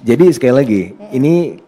Jadi sekali lagi, ini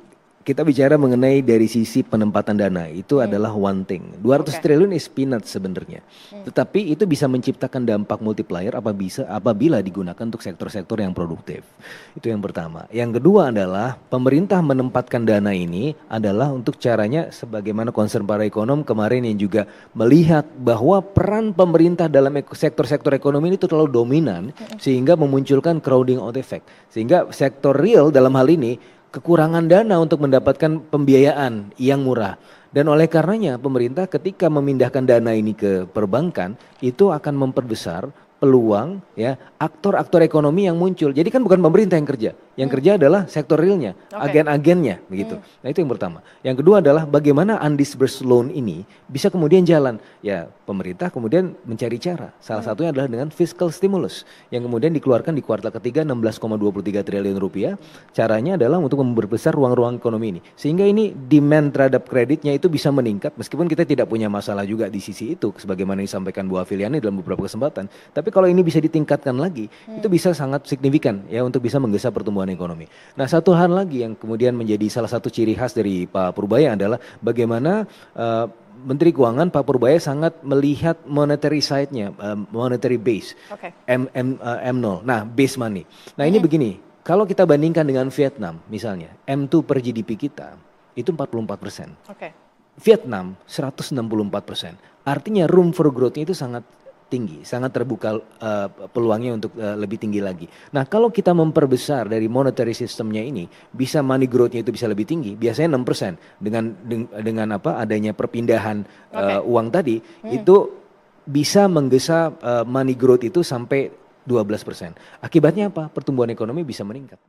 kita bicara mengenai dari sisi penempatan dana, itu adalah one thing. 200 Oke. triliun is peanut sebenarnya. Tetapi itu bisa menciptakan dampak multiplier apabila digunakan untuk sektor-sektor yang produktif. Itu yang pertama. Yang kedua adalah pemerintah menempatkan dana ini adalah untuk caranya sebagaimana concern para ekonom kemarin yang juga melihat bahwa peran pemerintah dalam sektor-sektor ekonomi ini itu terlalu dominan sehingga memunculkan crowding out effect. Sehingga sektor real dalam hal ini kekurangan dana untuk mendapatkan pembiayaan yang murah. Dan oleh karenanya pemerintah ketika memindahkan dana ini ke perbankan itu akan memperbesar peluang ya aktor-aktor ekonomi yang muncul. Jadi kan bukan pemerintah yang kerja. Yang kerja adalah sektor realnya, Oke. agen-agennya begitu. Nah, itu yang pertama. Yang kedua adalah bagaimana undisbursed loan ini bisa kemudian jalan. Ya, pemerintah kemudian mencari cara. Salah satunya adalah dengan fiscal stimulus yang kemudian dikeluarkan di kuartal ketiga 16,23 triliun rupiah. Caranya adalah untuk memperbesar ruang-ruang ekonomi ini. Sehingga ini demand terhadap kreditnya itu bisa meningkat meskipun kita tidak punya masalah juga di sisi itu sebagaimana disampaikan Bu Afiliani dalam beberapa kesempatan. Tapi kalau ini bisa ditingkatkan lagi, itu bisa sangat signifikan ya untuk bisa menggesa pertumbuhan ekonomi. Nah, satu hal lagi yang kemudian menjadi salah satu ciri khas dari Pak Purbaya adalah bagaimana Menteri Keuangan Pak Purbaya sangat melihat monetary side-nya, monetary base, Oke. M0. Nah, base money. Nah, ini begini, kalau kita bandingkan dengan Vietnam misalnya, M2 per GDP kita itu 44%. Oke. Vietnam 164%. Artinya room for growth-nya itu sangat tinggi, sangat terbuka peluangnya untuk lebih tinggi lagi. Nah, kalau kita memperbesar dari monetary systemnya ini, bisa money growth-nya itu bisa lebih tinggi, biasanya 6%. Dengan apa adanya perpindahan uang tadi, itu bisa menggesa money growth itu sampai 12%. Akibatnya apa? Pertumbuhan ekonomi bisa meningkat.